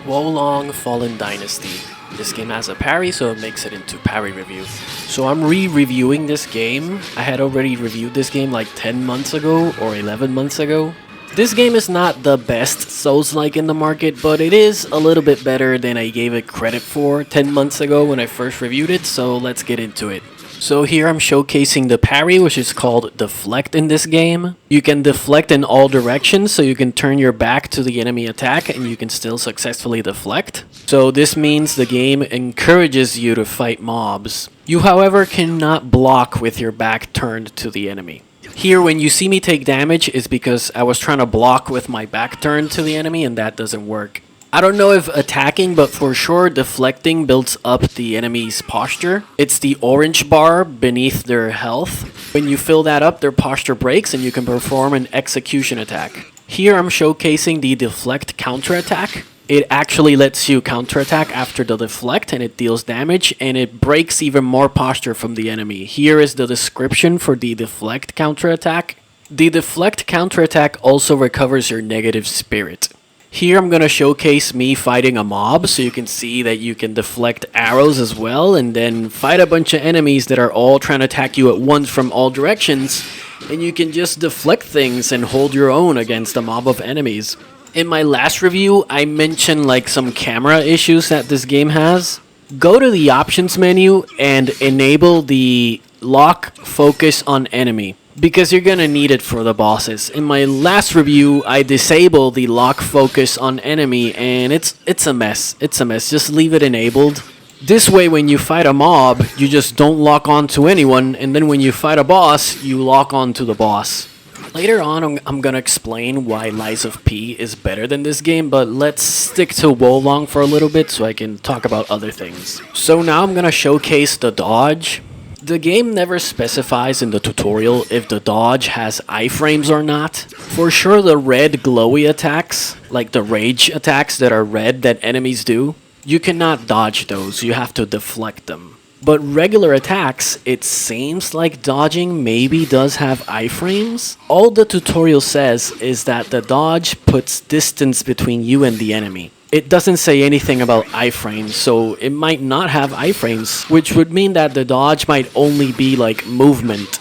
Wolong Fallen Dynasty. This game has a parry, so it makes it into parry review. So I'm re-reviewing this game. I had already reviewed this game like 10 months ago or 11 months ago. This game is not the best Soulslike in the market, but it is a little bit better than I gave it credit for 10 months ago when I first reviewed it, so let's get into it. So here I'm showcasing the parry, which is called Deflect in this game. You can deflect in all directions, so you can turn your back to the enemy attack and you can still successfully deflect. So this means the game encourages you to fight mobs. You, however, cannot block with your back turned to the enemy. Here, when you see me take damage, is because I was trying to block with my back turned to the enemy and that doesn't work. I don't know if attacking, but for sure deflecting builds up the enemy's posture. It's the orange bar beneath their health. When you fill that up, their posture breaks and you can perform an execution attack. Here I'm showcasing the deflect counterattack. It actually lets you counterattack after the deflect and it deals damage and it breaks even more posture from the enemy. Here is the description for the deflect counterattack. The deflect counterattack also recovers your negative spirit. Here I'm going to showcase me fighting a mob so you can see that you can deflect arrows as well and then fight a bunch of enemies that are all trying to attack you at once from all directions and you can just deflect things and hold your own against a mob of enemies. In my last review, I mentioned like some camera issues that this game has. Go to the options menu and enable the lock focus on enemy, because you're gonna need it for the bosses. In my last review, I disabled the lock focus on enemy and it's a mess. It's a mess. Just leave it enabled. This way, when you fight a mob, you just don't lock on to anyone, and then when you fight a boss, you lock on to the boss. Later on, I'm gonna explain why Lies of P is better than this game, but let's stick to Wolong for a little bit so I can talk about other things. So now I'm gonna showcase the dodge. The game never specifies in the tutorial if the dodge has iframes or not. For sure, the red glowy attacks, like the rage attacks that are red that enemies do, you cannot dodge those, you have to deflect them. But regular attacks, it seems like dodging maybe does have iframes. All the tutorial says is that the dodge puts distance between you and the enemy. It doesn't say anything about iframes, so it might not have iframes, which would mean that the dodge might only be like movement.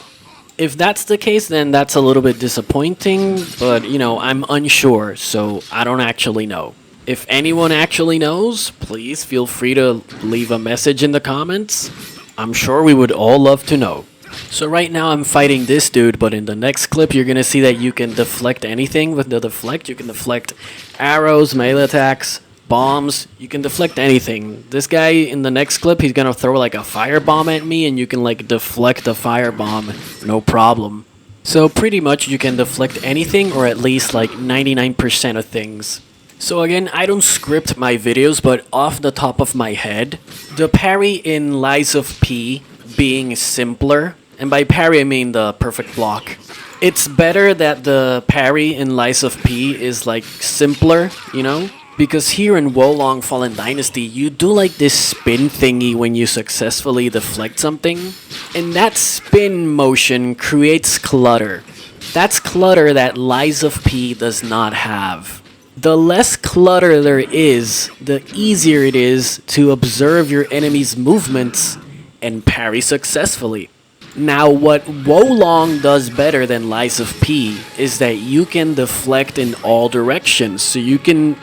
If that's the case, then that's a little bit disappointing, but you know, I'm unsure, so I don't actually know. If anyone actually knows, please feel free to leave a message in the comments. I'm sure we would all love to know. So right now I'm fighting this dude, but in the next clip you're gonna see that you can deflect anything with the deflect. You can deflect arrows, melee attacks, bombs. You can deflect anything. This guy in the next clip, he's gonna throw like a firebomb at me and you can like deflect the firebomb, no problem. So pretty much you can deflect anything, or at least like 99% of things. So again, I don't script my videos, but off the top of my head, the parry in Lies of P being simpler, and by parry I mean the perfect block. It's better that the parry in Lies of P is like simpler, you know? Because here in Wolong Fallen Dynasty, you do like this spin thingy when you successfully deflect something, and that spin motion creates clutter. That's clutter that Lies of P does not have. The less clutter there is, the easier it is to observe your enemy's movements and parry successfully. Now, what Wolong does better than Lies of P is that you can deflect in all directions. So you can,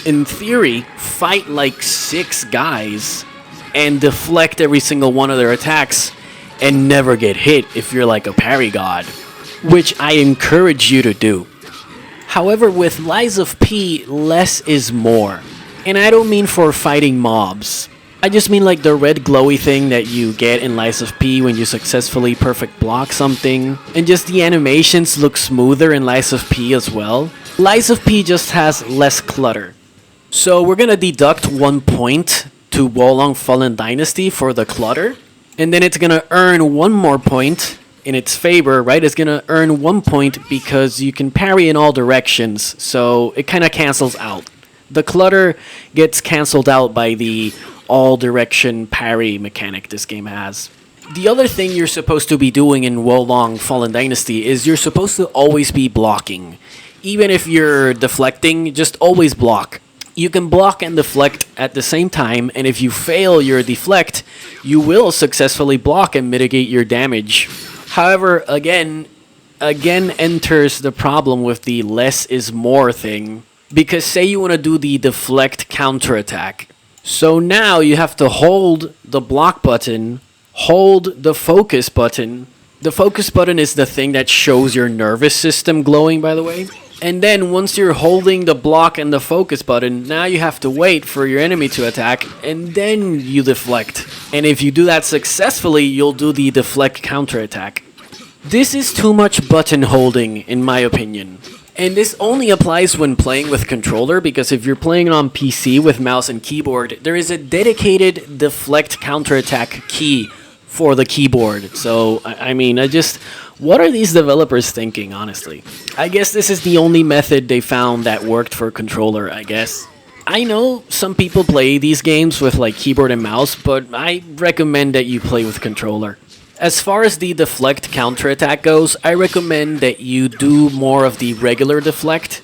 in theory, fight like 6 guys and deflect every single one of their attacks and never get hit if you're like a parry god, which I encourage you to do. However, with Lies of P, less is more. And I don't mean for fighting mobs. I just mean like the red glowy thing that you get in Lies of P when you successfully perfect block something. And just the animations look smoother in Lies of P as well. Lies of P just has less clutter. So we're gonna deduct 1 point to Wolong Fallen Dynasty for the clutter. And then it's gonna earn 1 more point in its favor, right? It's gonna earn 1 point because you can parry in all directions, so it kind of cancels out. The clutter gets canceled out by the all direction parry mechanic this game has. The other thing you're supposed to be doing in Wolong Fallen Dynasty is you're supposed to always be blocking. Even if you're deflecting, just always block. You can block and deflect at the same time, and if you fail your deflect, you will successfully block and mitigate your damage. However, again enters the problem with the less is more thing. Because say you want to do the deflect counterattack. So now you have to hold the block button, hold the focus button. The focus button is the thing that shows your nervous system glowing, by the way. And then once you're holding the block and the focus button, now you have to wait for your enemy to attack, and then you deflect. And if you do that successfully, you'll do the deflect counterattack. This is too much button holding, in my opinion. And this only applies when playing with controller, because if you're playing on PC with mouse and keyboard, there is a dedicated deflect counterattack key for the keyboard. So, what are these developers thinking, honestly? I guess this is the only method they found that worked for controller, I guess. I know some people play these games with like keyboard and mouse, but I recommend that you play with controller. As far as the deflect counterattack goes, I recommend that you do more of the regular deflect.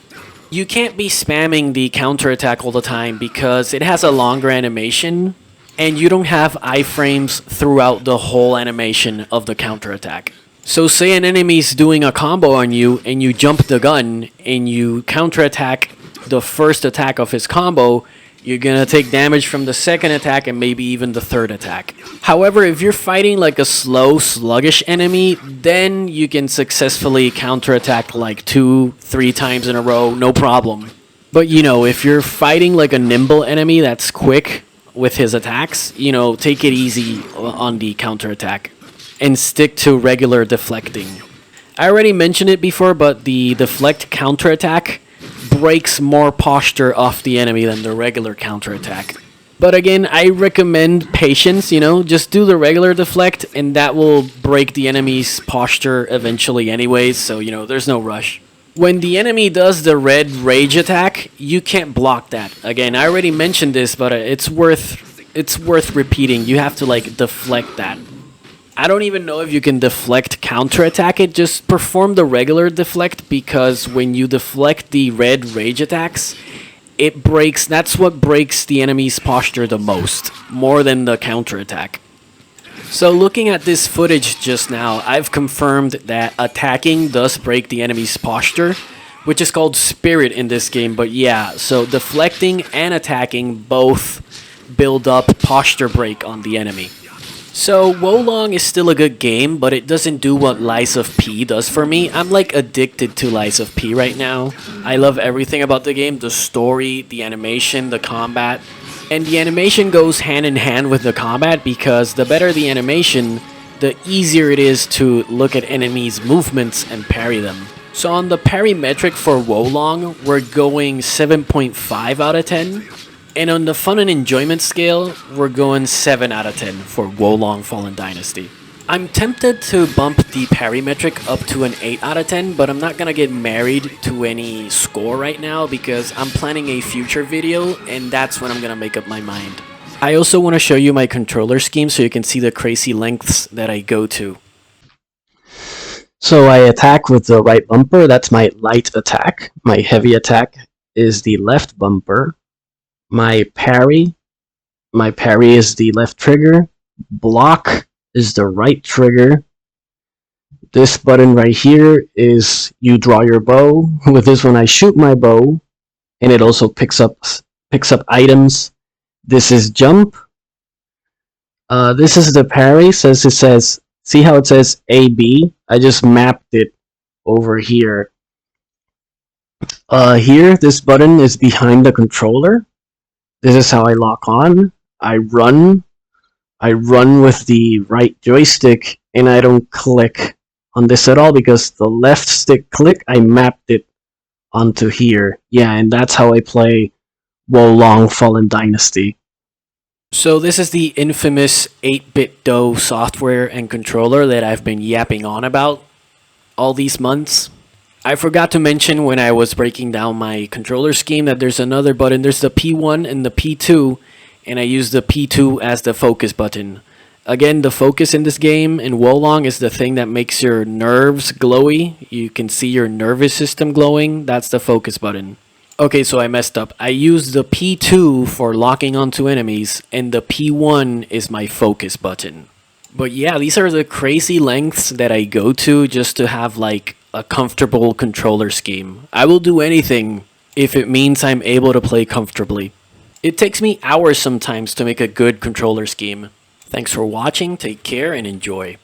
You can't be spamming the counterattack all the time because it has a longer animation, and you don't have iframes throughout the whole animation of the counterattack. So say an enemy's doing a combo on you, and you jump the gun, and you counterattack the first attack of his combo, you're gonna take damage from the second attack and maybe even the third attack. However, if you're fighting like a slow, sluggish enemy, then you can successfully counterattack like 2-3 times in a row, no problem. But if you're fighting like a nimble enemy that's quick with his attacks, take it easy on the counterattack and stick to regular deflecting. I already mentioned it before, but the deflect counterattack breaks more posture off the enemy than the regular counterattack. But again, I recommend patience, just do the regular deflect, and that will break the enemy's posture eventually anyways, so there's no rush. When the enemy does the red rage attack, you can't block that. Again, I already mentioned this, but it's worth repeating. You have to deflect that. I don't even know if you can deflect counterattack it, just perform the regular deflect, because when you deflect the red rage attacks, that's what breaks the enemy's posture the most, more than the counterattack. So looking at this footage just now, I've confirmed that attacking does break the enemy's posture, which is called spirit in this game, but yeah, so deflecting and attacking both build up posture break on the enemy. So, Wolong is still a good game, but it doesn't do what Lies of P does for me. I'm addicted to Lies of P right now. I love everything about the game, the story, the animation, the combat. And the animation goes hand in hand with the combat, because the better the animation, the easier it is to look at enemies' movements and parry them. So on the parry metric for Wolong, we're going 7.5 out of 10. And on the fun and enjoyment scale, we're going 7 out of 10 for Wolong Fallen Dynasty. I'm tempted to bump the parry metric up to an 8 out of 10, but I'm not gonna get married to any score right now because I'm planning a future video, and that's when I'm gonna make up my mind. I also want to show you my controller scheme so you can see the crazy lengths that I go to. So I attack with the right bumper, that's my light attack. My heavy attack is the left bumper. My parry is the left trigger. Block is the right trigger. This button right here is you draw your bow. With this one I shoot my bow, and it also picks up items. This is jump. This is the parry. See how it says AB? I just mapped it over here. Here, this button is behind the controller. This is how I lock on. I run with the right joystick, and I don't click on this at all because the left stick click, I mapped it onto here. Yeah, and that's how I play Wolong Fallen Dynasty. So this is the infamous 8-bit DOE software and controller that I've been yapping on about all these months. I forgot to mention when I was breaking down my controller scheme that there's another button. There's the P1 and the P2, and I use the P2 as the focus button. Again, the focus in this game in Wolong is the thing that makes your nerves glowy. You can see your nervous system glowing. That's the focus button. Okay, so I messed up. I used the P2 for locking onto enemies, and the P1 is my focus button. But yeah, these are the crazy lengths that I go to just to have like a comfortable controller scheme. I will do anything if it means I'm able to play comfortably. It takes me hours sometimes to make a good controller scheme. Thanks for watching, take care, and enjoy.